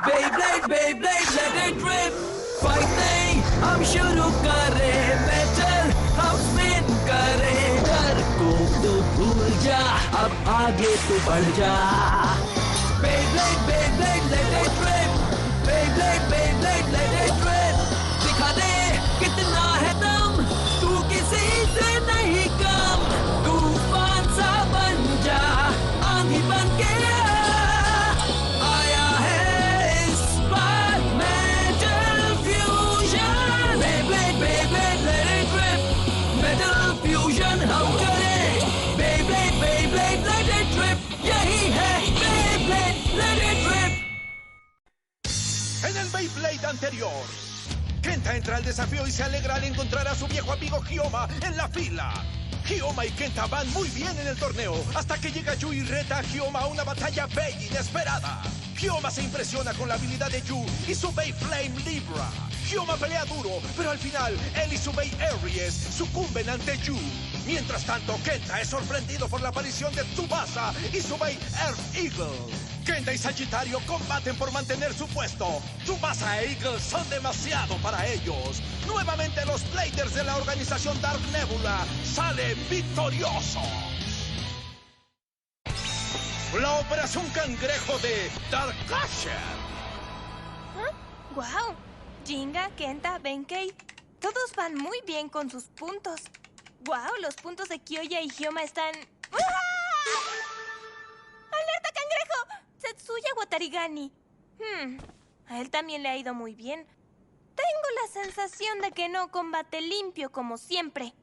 Beyblade, Beyblade, let it rip. Fight नहीं हम शुरू करें, बैटल हम स्पिन करें। डर को तो भूल जा, अब आगे तो बढ़ जा। Beyblade, Beyblade, let it rip. Beyblade, Beyblade, let it rip. दिखा दे कितना है दम, तू किसी से नहीं कम। तूफान सा बन जा, आंधी बन के आया है इस बार metal fusion. Beyblade, Beyblade, let it rip. Metal fusion हम करें। Beyblade, Beyblade, let it rip. यही है Beyblade, let it rip. En el Beyblade anterior, Kenta entra al desafío y se alegra al encontrar a su viejo amigo Hyoma en la fila. Hyoma y Kenta van muy bien en el torneo, hasta que llega Yu y reta a Hyoma a una batalla Bey inesperada. Hyoma se impresiona con la habilidad de Yu y su Beyflame Libra. Hyoma pelea duro, pero al final él y su Bey Aries sucumben ante Yu. Mientras tanto, Kenta es sorprendido por la aparición de Tsubasa y su Bey Earth Eagle. Kenta y Sagittario combaten por mantener su puesto. Tsubasa e Eagle son demasiado para ellos. Nuevamente los Bladers de la organización Dark Nebula salen victoriosos. La Operación Cangrejo de Darkasher. ¡Guau! Jinga, Kenta, Benkei, todos van muy bien con sus puntos. ¡Guau! Los puntos de Kyoya y Hyoma están... ¡Ah! ¡Alerta, cangrejo! Tetsuya Watarigani. A él también le ha ido muy bien. Tengo la sensación de que no combate limpio como siempre.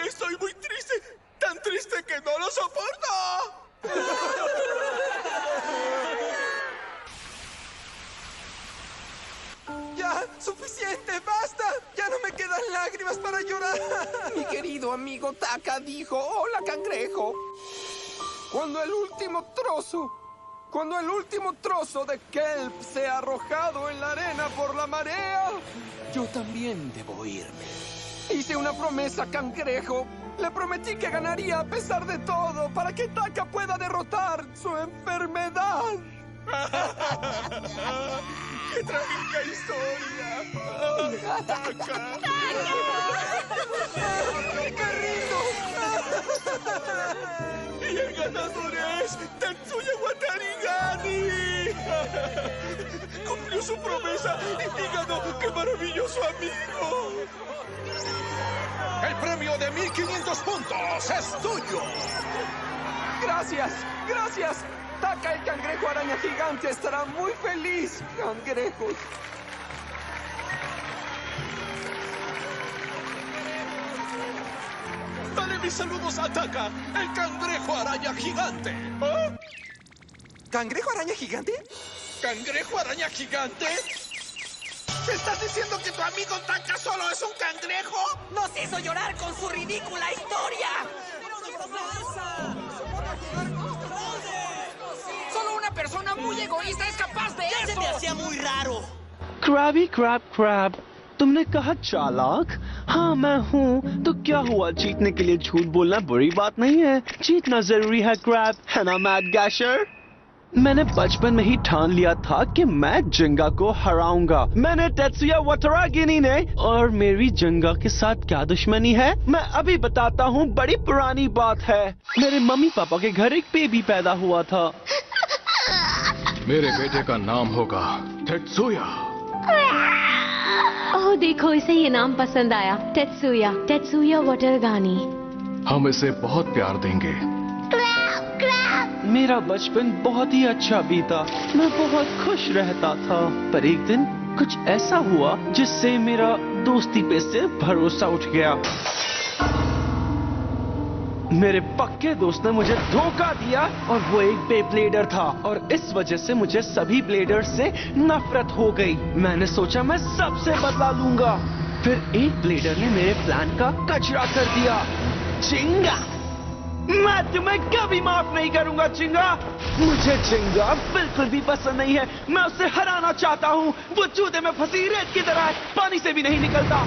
Estoy muy triste. Tan triste que no lo soporto. ¡Ya! ¡Suficiente! ¡Basta! ¡Ya no me quedan lágrimas para llorar! Mi querido amigo Taka dijo, ¡hola, cangrejo! Cuando el último trozo de kelp sea arrojado en la arena por la marea, yo también debo irme. Hice una promesa, cangrejo. Le prometí que ganaría a pesar de todo para que Taka pueda derrotar su enfermedad. ¡Qué trágica historia! ¡Taka! ¡Me rindo! ¡Y el ganador es Tetsuya Watarigani! ¡Cumplió su promesa y ganó! ¡Qué maravilloso amigo! El premio de 1500 puntos es tuyo. ¡Gracias! ¡Gracias! Taka el cangrejo araña gigante estará muy feliz, cangrejos. Dale mis saludos a Taka, el cangrejo araña gigante. ¿Ah? ¿Cangrejo araña gigante? ¿Cangrejo araña gigante? ¿Me estás diciendo que tu amigo Taka solo es un cangrejo? Nos hizo llorar con su ridícula historia. Solo una persona muy egoísta es capaz de eso. Se me hacía muy raro. Krabby crab crab, तुमने कहा चालाक? हाँ मैं हूँ। तो क्या हुआ, जीतने के लिए झूठ बोलना बुरी बात नहीं है। जीतना जरूरी है क्रैब, है ना मैड गैशर? मैंने बचपन में ही ठान लिया था कि मैं जिंगा को हराऊंगा। मैंने तेत्सुया वाटारागिनी ने। और मेरी जिंगा के साथ क्या दुश्मनी है, मैं अभी बताता हूँ। बड़ी पुरानी बात है। मेरे मम्मी पापा के घर एक बेबी पैदा हुआ था। मेरे बेटे का नाम होगा तेत्सुया। ओह देखो, इसे ये नाम पसंद आया। तेत्सुया, तेत्सुया वाटारागिनी। हम इसे बहुत प्यार देंगे। मेरा बचपन बहुत ही अच्छा बीता। मैं बहुत खुश रहता था। पर एक दिन कुछ ऐसा हुआ जिससे मेरा दोस्ती पे से भरोसा उठ गया। मेरे पक्के दोस्त ने मुझे धोखा दिया और वो एक बेब्लेडर था। और इस वजह से मुझे सभी ब्लेडर्स से नफरत हो गई। मैंने सोचा मैं सबसे बदला लूंगा। फिर एक ब्लेडर ने मेरे प्लान का कचरा कर दिया। चिंगा, मैं तुम्हें कभी माफ नहीं करूंगा चिंगा। मुझे चिंगा बिल्कुल भी पसंद नहीं है। मैं उसे हराना चाहता हूँ। वो चूते में फंसी रेत की तरह है, पानी से भी नहीं निकलता।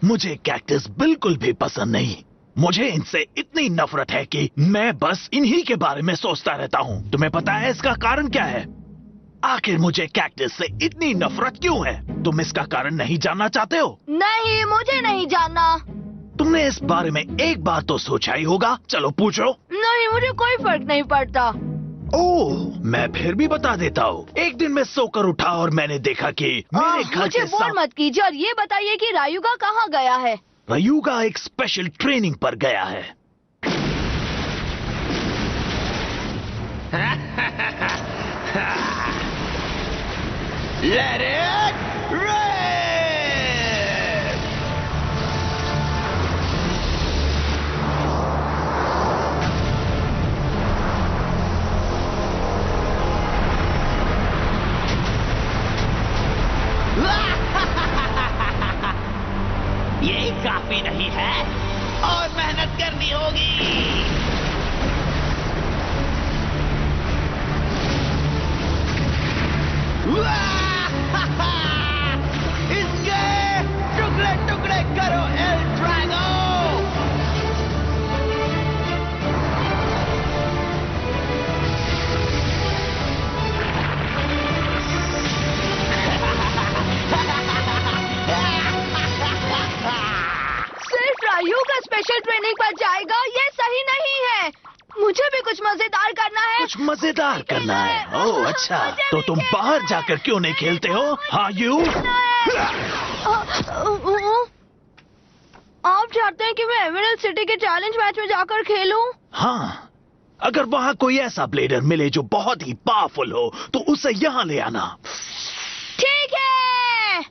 मुझे कैक्टस बिल्कुल भी पसंद नहीं। मुझे इनसे इतनी नफरत है कि मैं बस इन्हीं के बारे में सोचता रहता हूँ। तुम्हें पता है इसका कारण क्या है? आखिर मुझे कैक्टस से इतनी नफरत क्यों है? तुम इसका कारण नहीं जानना चाहते हो? नहीं, मुझे नहीं जानना। तुमने इस बारे में एक बार तो सोचा ही होगा। चलो पूछो। नहीं, मुझे कोई फर्क नहीं पड़ता। ओह, मैं फिर भी बता देता हूँ। एक दिन मैं सोकर उठा और मैंने देखा कि मेरे घर मुझे के बोर मत कीजिए और ये बताइए कि रायुगा कहाँ गया है? रायुगा एक स्पेशल ट्रेनिंग पर गया है। Let it rain! ये काफी नहीं है और मेहनत करनी होगी। इसके टुकड़े टुकड़े करो एल ड्रैगो। सिर्फ रायुगा स्पेशल ट्रेनिंग पर जाएगा, ये सही नहीं है। मुझे भी कुछ मजेदार करना है। कुछ मजेदार करना है? ओह अच्छा, तो तुम बाहर जाकर क्यों नहीं खेलते हो? हाँ यू। आप चाहते हैं कि मैं एमरल्ड सिटी के चैलेंज मैच में जाकर खेलूं? हाँ, अगर वहाँ कोई ऐसा ब्लेडर मिले जो बहुत ही पावरफुल हो तो उसे यहाँ ले आना। ठीक है,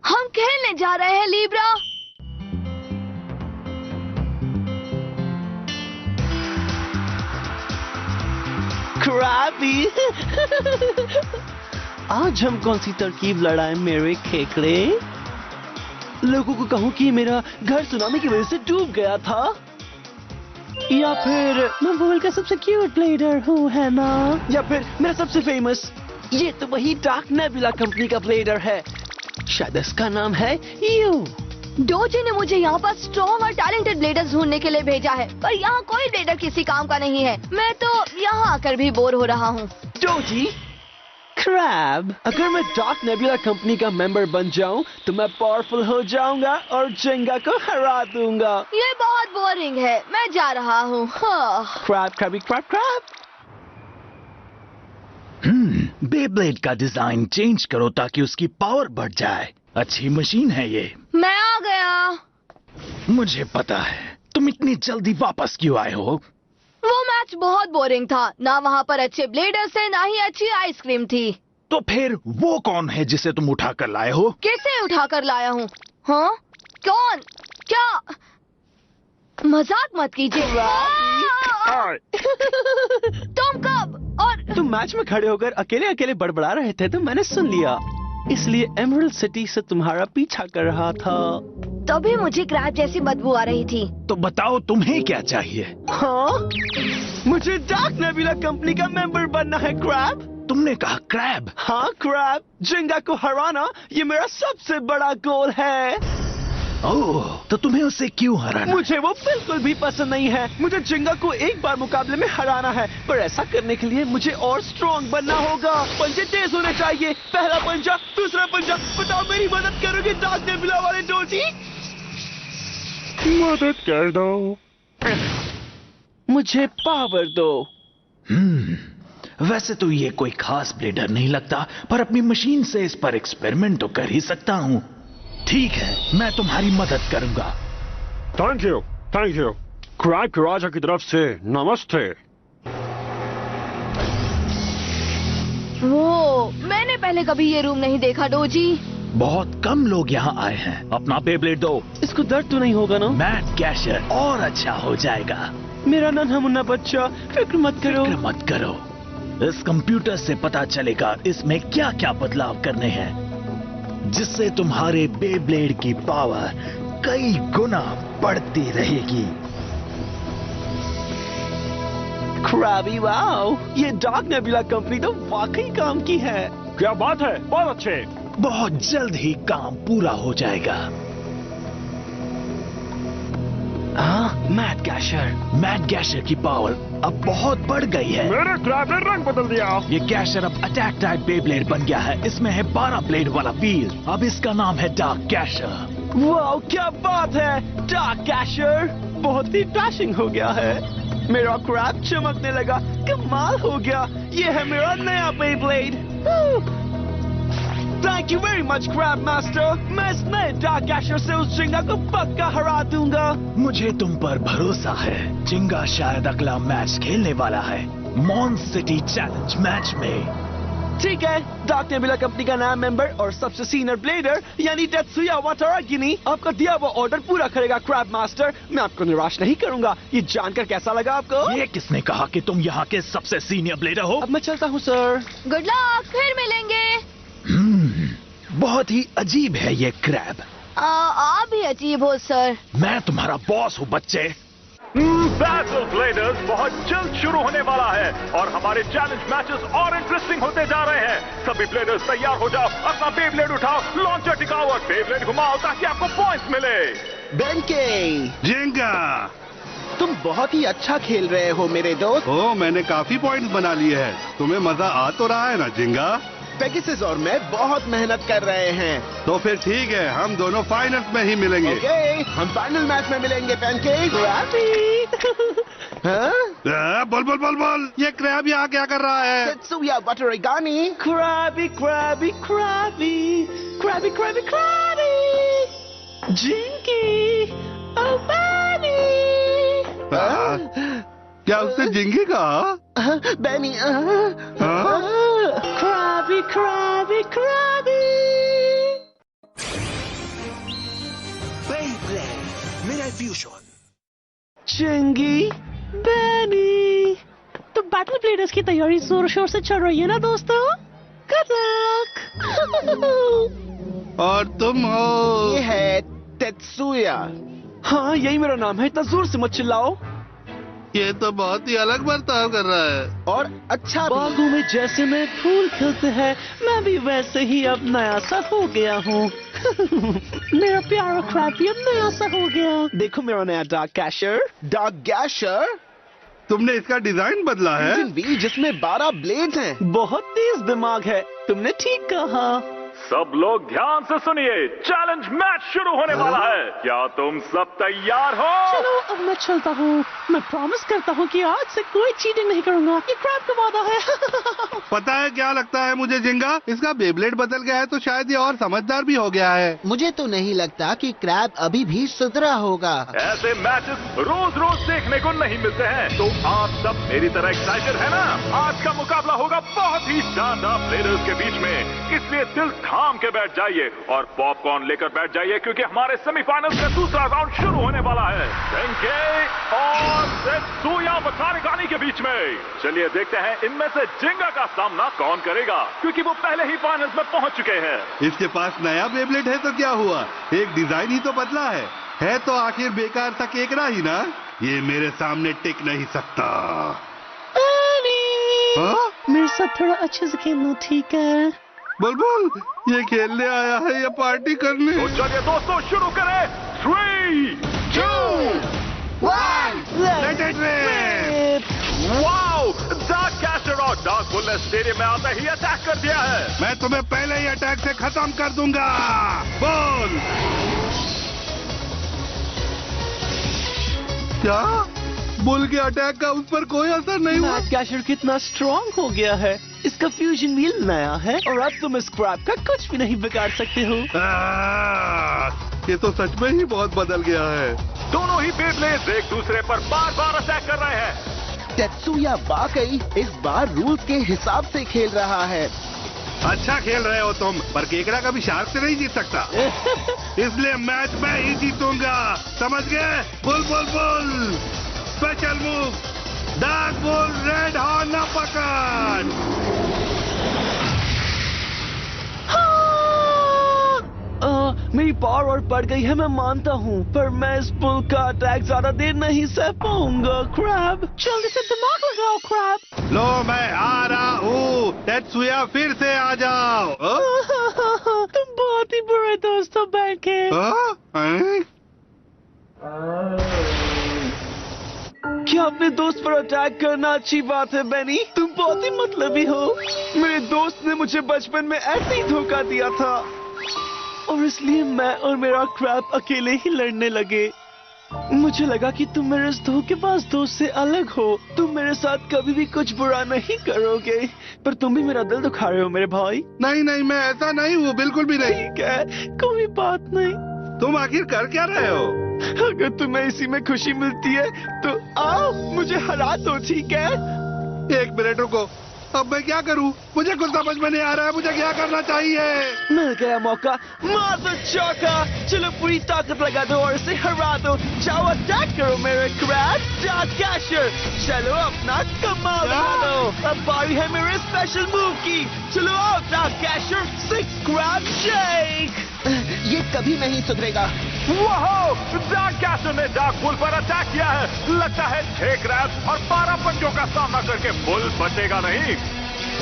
हम खेलने जा रहे हैं लीब्रा। क्रैबी। आज हम कौन सी तरकीब लड़ाए मेरे खेकड़े? लोगों को कहूँ कि मेरा घर सुनामी की वजह से डूब गया था, या फिर मैं वर्ल्ड का सबसे क्यूट ब्लेडर हूँ, है ना? या फिर मेरा सबसे फेमस, ये तो वही डार्क नेबुला कंपनी का ब्लेडर है, शायद इसका नाम है यू। डोजी ने मुझे यहाँ पर स्ट्रॉन्ग और टैलेंटेड ब्लेडर्स ढूंढने के लिए भेजा है, पर यहाँ कोई ब्लेडर किसी काम का नहीं है। मैं तो यहाँ आकर भी बोर हो रहा हूँ। डोजी, क्रैब, अगर मैं डार्क नेबुला कंपनी का मेंबर बन जाऊं तो मैं पावरफुल हो जाऊंगा और जेंगा को हरा दूंगा। ये बहुत बोरिंग है, मैं जा रहा हूँ। हाँ। Crab, Krabby, crab, crab. Beyblade का डिजाइन चेंज करो ताकि उसकी पावर बढ़ जाए। अच्छी मशीन है ये। मैं आ गया। मुझे पता है, तुम इतनी जल्दी वापस क्यों आए हो? वो मैच बहुत बोरिंग था, ना वहाँ पर अच्छे ब्लेडर्स थे, ना ही अच्छी आइसक्रीम थी। तो फिर वो कौन है जिसे तुम उठा कर लाए हो? किसे उठा कर लाया हूँ? हाँ? कौन? क्या? मजाक मत कीजिए। तुम कब? और तुम मैच में खड़े होकर अकेले अकेले बड़बड़ा रहे थे तो मैंने सुन लिया, इसलिए एमरल्ड सिटी से तुम्हारा पीछा कर रहा था। तभी मुझे क्रैब जैसी बदबू आ रही थी। तो बताओ तुम्हें क्या चाहिए? हाँ? मुझे डार्क नेबुला कंपनी का मेंबर बनना है क्रैब। तुमने कहा क्रैब? हाँ क्रैब, जेंगा को हराना ये मेरा सबसे बड़ा गोल है। ओह, तो तुम्हें उसे क्यों हराना? मुझे वो बिल्कुल भी पसंद नहीं है। मुझे जेंगा को एक बार मुकाबले में हराना है, पर ऐसा करने के लिए मुझे और स्ट्रॉन्ग बनना होगा। पंजे तेज होने चाहिए, पहला पंजा, दूसरा पंजा। बताओ मेरी मदद करोगे डार्क नेबुला वाले डोजी? मदद कर दो। मुझे पावर दो। वैसे तो ये कोई खास ब्लेडर नहीं लगता, पर अपनी मशीन से इस पर एक्सपेरिमेंट तो कर ही सकता हूँ। ठीक है, मैं तुम्हारी मदद करूंगा। Thank you, thank you. Crab के राजा की तरफ से नमस्ते। वो, मैंने पहले कभी ये रूम नहीं देखा डोजी। बहुत कम लोग यहाँ आए हैं। अपना बेब्लेड दो। इसको दर्द तो नहीं होगा ना? मैट गैशर और अच्छा हो जाएगा। मेरा नन्हा मुन्ना बच्चा, फिक्र मत करो। फिक्र मत करो, इस कंप्यूटर से पता चलेगा इसमें क्या क्या बदलाव करने हैं, जिससे तुम्हारे बेब्लेड की पावर कई गुना बढ़ती रहेगी। क्रैबी, वाओ, ये डार्क नेबुला कंपनी तो वाकई काम की है। क्या बात है, बहुत अच्छे। बहुत जल्द ही काम पूरा हो जाएगा। हाँ, मैट गैशर की पावर अब बहुत बढ़ गई है। मेरे क्रैब ने रंग बदल दिया। ये गैशर अब अटैक टाइप बेब्लेड बन गया है। इसमें है 12 ब्लेड वाला व्हील। अब इसका नाम है डार्क गैशर। वाओ, क्या बात है! डार्क गैशर बहुत ही डैशिंग हो गया है। मेरा क्रैब चमकने लगा। कमाल हो गया। ये है मेरा नया Beyblade. Thank you very much crab master. मैं इस नए डार्क गैशर से उस जिंगा को पक्का हरा दूंगा। मुझे तुम पर भरोसा है। जिंगा शायद अगला मैच खेलने वाला है मॉन सिटी चैलेंज मैच में। ठीक है, डार्क नेबुला कंपनी का नया मेंबर और सबसे सीनियर ब्लेडर यानी टेत्सुया वाटारागिनी आपका दिया हुआ ऑर्डर पूरा करेगा क्रैब मास्टर। मैं आपको निराश नहीं करूंगा। ये जानकर कैसा लगा आपको? ये किसने कहा कि तुम यहाँ के सबसे सीनियर ब्लेडर हो? अब मैं चलता हूँ सर। गुड लक, फिर मिलेंगे। बहुत ही अजीब है ये क्रैब। आप भी अजीब हो सर। मैं तुम्हारा बॉस हूँ बच्चे। बैटल ब्लेडर्स बहुत जल्द शुरू होने वाला है और हमारे चैलेंज मैचेस और इंटरेस्टिंग होते जा रहे हैं। सभी ब्लेडर्स तैयार हो जाओ, अपना बेब्लेड उठाओ, लॉन्चर टिकाओ और बेब्लेड घुमाओ ताकि आपको पॉइंट्स मिले। बेंके, जिंगा, तुम बहुत ही अच्छा खेल रहे हो मेरे दोस्त। ओ, मैंने काफी पॉइंट्स बना लिए हैं। तुम्हें मजा आ तो रहा है ना जिंगा? पेगासस और मैं बहुत मेहनत कर रहे हैं। तो फिर ठीक है, हम दोनों फाइनल्स में ही मिलेंगे। ओके, हम फाइनल मैच में मिलेंगे पेनकेक। हाँ? बोल बोल बोल बोल, ये क्रैब यहाँ क्या कर रहा है? Tetsuya Watarigani. Crabby crabby crabby crabby crabby crabby जिंकी ओबनी। क्या उसने जिंगी कहा? बैनी। Crabby crabby crabby. मेरा फ्यूजन। चिंगी, बैनी। तो बैटल ब्लेडर्स की तैयारी जोर शोर से चल रही है ना दोस्तों? Good luck. और तुम हो? ये है तेत्सुया। हाँ, यही मेरा नाम है। इतना जोर से मत चिल्लाओ। ये तो बहुत ही अलग बर्ताव कर रहा है। और अच्छा, बागों में जैसे में फूल खिलते हैं, मैं भी वैसे ही अब नया सा हो गया हूँ। मेरा प्यारा क्रैब भी अब नया सा हो गया। देखो मेरा नया डार्क गैशर। डार्क गैशर? तुमने इसका डिजाइन बदला है? व्हील जिसमें 12 ब्लेड्स हैं। बहुत तेज दिमाग है। तुमने ठीक कहा। सब लोग ध्यान से सुनिए, चैलेंज मैच शुरू होने वाला है। क्या तुम सब तैयार हो? चलो अब मैं चलता हूँ। मैं प्रॉमिस करता हूँ कि आज से कोई चीटिंग नहीं करूँगा। ये क्रैब का वादा है। पता है क्या लगता है मुझे जिंगा? इसका बेब्लेड बदल गया है तो शायद ये और समझदार भी हो गया है। मुझे तो नहीं लगता कि क्रैब अभी भी सुधरा होगा। ऐसे मैचेस रोज रोज देखने को नहीं मिलते हैं, तो आप सब मेरी तरह एक्साइटेड है ना? आज का मुकाबला होगा बहुत ही शानदार प्लेयर्स के बीच में, इसलिए दिल थाम के बैठ जाइए और पॉपकॉर्न लेकर बैठ जाइए क्योंकि हमारे सेमीफाइनल्स का दूसरा राउंड शुरू होने वाला है बेंके और तेत्सुया वाटारागिनी के बीच में। चलिए देखते हैं इनमें से जिंगा का सामना कौन करेगा, क्योंकि वो पहले ही फाइनल्स में पहुंच चुके हैं। इसके पास नया बेब्लेड है तो क्या हुआ, एक डिजाइन ही तो बदला है तो आखिर बेकार सा केकड़ा ही ना। ये मेरे सामने टिक नहीं सकता। मेरे साथ थोड़ा अच्छे से खेलना, ठीक है? बुलबुल, ये खेलने आया है या पार्टी करने? तो चलिए दोस्तों शुरू करें। 3, 2, 1 let it rip. Wow, dark gusher और डार्क बुल ने स्टेडियम में आते ही अटैक कर दिया है। मैं तुम्हें पहले ही अटैक से खत्म कर दूंगा। बोल। क्या? बुल के अटैक का उस पर कोई असर नहीं हुआ? गैशर कितना स्ट्रांग हो गया है। इसका फ्यूजन व्हील नया है और अब तुम इस क्रैब का कुछ भी नहीं बिगाड़ सकते हो। ये तो सच में ही बहुत बदल गया है। दोनों ही बेब्लेड्स एक दूसरे पर बार बार अटैक कर रहे हैं। तेत्सुया वाकई इस बार रूल्स के हिसाब से खेल रहा है। अच्छा खेल रहे हो तुम, पर केकड़ा कभी शार्क से नहीं जीत सकता। इसलिए मैच मैं ही जीतूंगा, समझ गए? Bull bull bull, special move, dark bull red horn न पकड़। मेरी पावर और बढ़ गई है, मैं मानता हूँ, पर मैं इस बुल का अटैक ज्यादा देर नहीं सह पाऊंगा। क्रैब, जल्दी से दिमाग लगाओ क्रैब। लो मैं आ रहा हूँ, तेत्सुया फिर से आ जाओ। तुम बहुत ही बुरे दोस्त हो बेंके। अपने दोस्त पर अटैक करना अच्छी बात है बेनी। तुम बहुत ही मतलबी हो। मेरे दोस्त ने मुझे बचपन में ऐसे ही धोखा दिया था और इसलिए मैं और मेरा क्रैब अकेले ही लड़ने लगे। मुझे लगा कि तुम मेरे इस धोखेबाज दोस्त से अलग हो। तुम मेरे साथ कभी भी कुछ बुरा नहीं करोगे, पर तुम भी मेरा दिल दुखा रहे हो मेरे भाई। नहीं नहीं, मैं ऐसा नहीं हूँ, बिल्कुल भी नहीं। ठीक है, कोई बात नहीं। तुम आखिर कर क्या रहे हो? अगर तुम्हें इसी में खुशी मिलती है तो आओ मुझे हरा दो, ठीक है? 1 मिनट रुको, अब मैं क्या करूं? मुझे कुछ समझ में नहीं आ रहा है, मुझे क्या करना चाहिए? मिल गया मौका, मार दो चौका। चलो पूरी ताकत लगा दो और इसे हरा दो। जाओ अटैक करो मेरे क्रैब, डार्क गैशर। चलो अपना कमाल दिखा दो। अब बारी है मेरे स्पेशल मूव की। चलो आओ डार्क गैशर, 6 क्रैब शेक। ये कभी नहीं सुधरेगा। वाहो! डार्क गैशर ने डार्क बुल पर अटैक किया है। लगता है 6 क्रैब और 12 पंचों का सामना करके बुल बचेगा नहीं।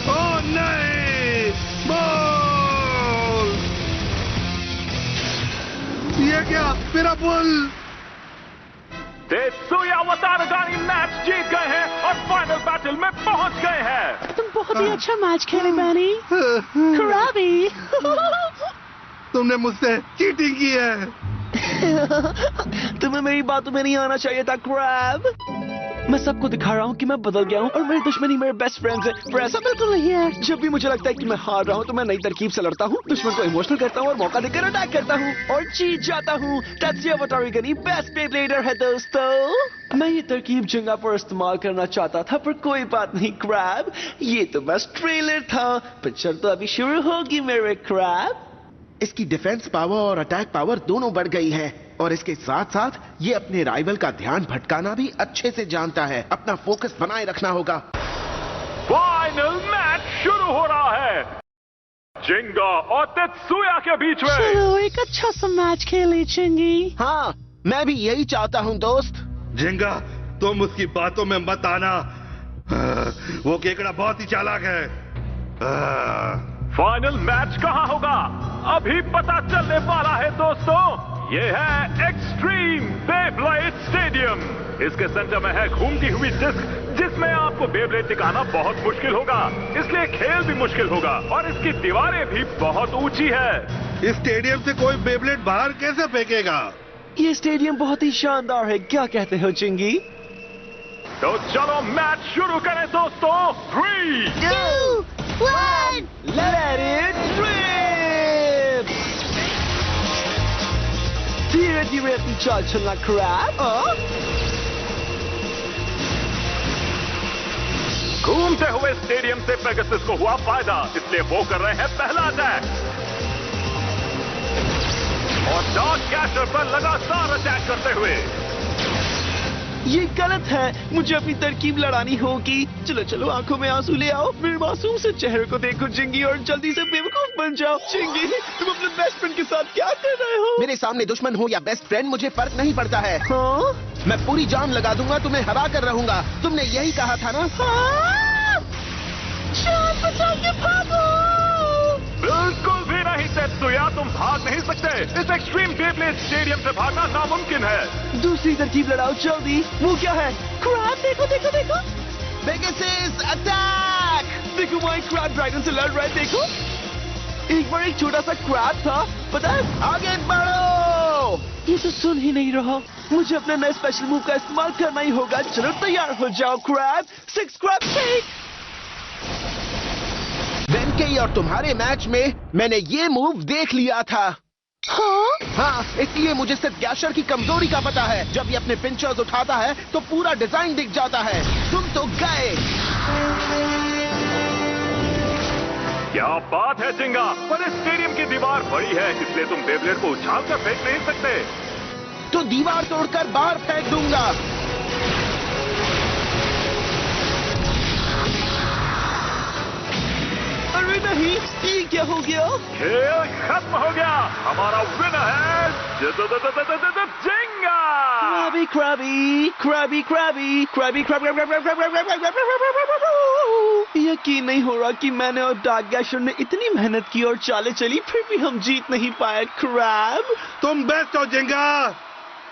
ओह नहीं! बुल! ये क्या? मेरा बुल! तेत्सुया वतानागामी मैच जीत गए हैं और फाइनल बैटल में पहुंच गए हैं। तुम बहुत ही अच्छा मैच खेले बेनी। क्रैबी। तुमने मुझसे चीटिंग की है। तुम्हें मेरी बातों में नहीं आना चाहिए था क्रैब। मैं सबको दिखा रहा हूँ कि मैं बदल गया हूँ और मेरी दुश्मनी मेरे बेस्ट फ्रेंड्स है, पर ऐसा बिल्कुल नहीं है। जब भी मुझे लगता है कि मैं हार रहा हूँ तो मैं नई तरकीब से लड़ता हूँ, दुश्मन को इमोशनल करता हूँ और मौका देकर अटैक करता हूँ और जीत जाता हूँ। तेत्सुया वतानागामी बेस्ट बेब्लेडर है दोस्तों। मैं ये तरकीब जिंगा पर इस्तेमाल करना चाहता था, पर कोई बात नहीं क्रैब, ये तो बस ट्रेलर था। पिक्चर तो अभी शुरू होगी मेरे क्रैब। इसकी डिफेंस पावर और अटैक पावर दोनों बढ़ गई है और इसके साथ साथ ये अपने राइवल का ध्यान भटकाना भी अच्छे से जानता है। अपना फोकस बनाए रखना होगा। फाइनल मैच शुरू हो रहा है जिंगा और तेत्सुया के बीच में। चलो एक अच्छा सा मैच खेले चिंगी। हाँ, मैं भी यही चाहता हूँ दोस्त। जिंगा, तुम उसकी बातों में मत आना। वो केकड़ा बहुत ही चालाक है। फाइनल मैच कहाँ होगा अभी पता चलने वाला है दोस्तों। ये है एक्सट्रीम बेब्लेड स्टेडियम। इसके सेंटर में है घूमती हुई डिस्क, जिसमें आपको बेब्लेड टिकाना बहुत मुश्किल होगा, इसलिए खेल भी मुश्किल होगा और इसकी दीवारें भी बहुत ऊंची है। इस स्टेडियम से कोई बेब्लेड बाहर कैसे फेंकेगा? ये स्टेडियम बहुत ही शानदार है, क्या कहते हो चिंगी? तो चलो मैच शुरू करें दोस्तों। 3, 2, 1 Let it rip! धीरे धीरे अपनी चाल चलना क्रैब। घूमते हुए स्टेडियम से पेगासस को हुआ फायदा, इसलिए वो कर रहे हैं पहला अटैक और डार्क गैशर पर लगातार अटैक करते हुए। ये गलत है, मुझे अपनी तरकीब लड़ानी होगी। चलो चलो आंखों में आंसू ले आओ, मेरे मासूम से चेहरे को देखो चिंगी और जल्दी से बेवकूफ बन जाओ। चिंगी, तुम अपने बेस्ट फ्रेंड के साथ क्या कर रहे हो? मेरे सामने दुश्मन हो या बेस्ट फ्रेंड, मुझे फर्क नहीं पड़ता है। हाँ? मैं पूरी जान लगा दूंगा, तुम्हें हरा कर रहूंगा। तुमने यही कहा था ना? हाँ? जान बचा के भागो। बिल्कुल भी नहीं तेत्सुया, तुम भाग नहीं सकते। इस एक्सट्रीम बेब्लेड स्टेडियम से भागना नामुमकिन है। दूसरी तरकीब लड़ाओ जल्दी। वो क्या है? क्रैब देखो देखो देखो। Pegasus attack! देखो वहाँ एक क्रैब ड्रैगन से लड़ रहा है, देखो। एक बार एक छोटा सा क्रैब था, पता है? आगे बढ़ो! ये तो सुन ही नहीं रहा। मुझे अपने नए स्पेशल मूव का इस्तेमाल करना ही होगा। चलो तैयार हो जाओ क्रैब, 6 क्रैब शेक। वेनकेई और तुम्हारे मैच में मैंने ये मूव देख लिया था। हाँ, इसलिए मुझे सिर्फ गैशर की कमजोरी का पता है। जब ये अपने पिंचर्स उठाता है तो पूरा डिजाइन दिख जाता है। तुम तो गए। क्या बात है जिंगा, पर इस स्टेडियम की दीवार बड़ी है, इसलिए तुम बेब्लेड को उछाल कर फेंक नहीं सकते। तो दीवार तोड़कर बाहर फेंक दूंगा। अरे नहीं, ये क्या हो गया? खेल खत्म हो गया। हमारा विनर है जिंगा। Krabby crabby crabby crabby crabby Krabby. यकीन नहीं हो रहा कि मैंने और डार्क गैशर ने इतनी मेहनत की और चालें चली, फिर भी हम जीत नहीं पाए क्रैब। तुम बेस्ट हो जिंगा।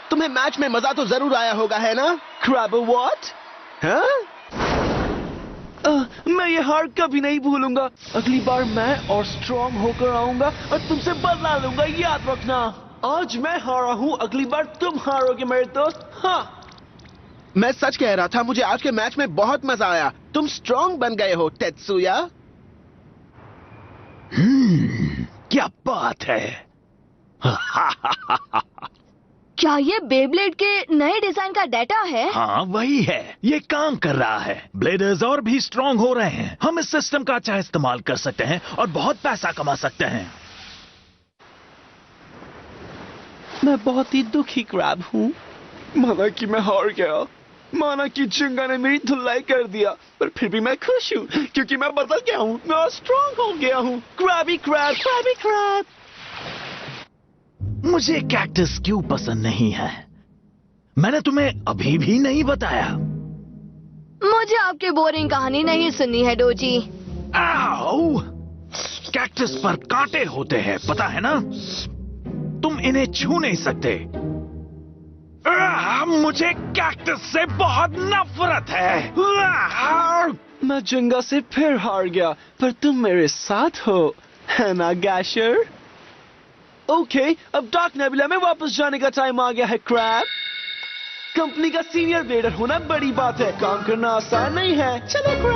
तुम्हें मैच में मजा तो जरूर आया होगा, है ना? Crab what? हाँ? मैं ये हार कभी नहीं भूलूंगा। अगली बार मैं और स्ट्रांग होकर आऊंगा और तुमसे बदला लूंगा, याद रखना। आज मैं हारा हूँ, अगली बार तुम हारोगे मेरे दोस्त। हाँ, मैं सच कह रहा था, मुझे आज के मैच में बहुत मजा आया। तुम स्ट्रांग बन गए हो टेत्सुया। क्या बात है। क्या ये बेब्लेड के नए डिजाइन का डेटा है? हाँ वही है, ये काम कर रहा है। ब्लेडर्स और भी स्ट्रांग हो रहे हैं। हम इस सिस्टम का अच्छा इस्तेमाल कर सकते हैं और बहुत पैसा कमा सकते हैं। मैं बहुत ही दुखी क्रैब हूँ। माना कि मैं हार गया, माना कि चुंगा ने मेरी धुलाई कर दिया, पर फिर भी मैं खुश हूँ क्योंकि मैं बदल गया हूँ, मैं स्ट्रांग हो गया हूँ। Krabby crab, Krabby crab. मुझे कैक्टस क्यों पसंद नहीं है, मैंने तुम्हें अभी भी नहीं बताया। मुझे आपकी बोरिंग कहानी नहीं सुननी है डोजी। आओ! कैक्टस पर कांटे होते हैं, पता है ना? तुम इन्हें छू नहीं सकते। मुझे कैक्टस से बहुत नफरत है। मैं चुंगा से फिर हार गया, पर तुम मेरे साथ हो, है ना गैशर? ओके, अब डार्क नेबुला में वापस जाने का टाइम आ गया है क्रैब। कंपनी का सीनियर ब्लेडर होना बड़ी बात है, काम करना आसान नहीं है। चलो क्रैब।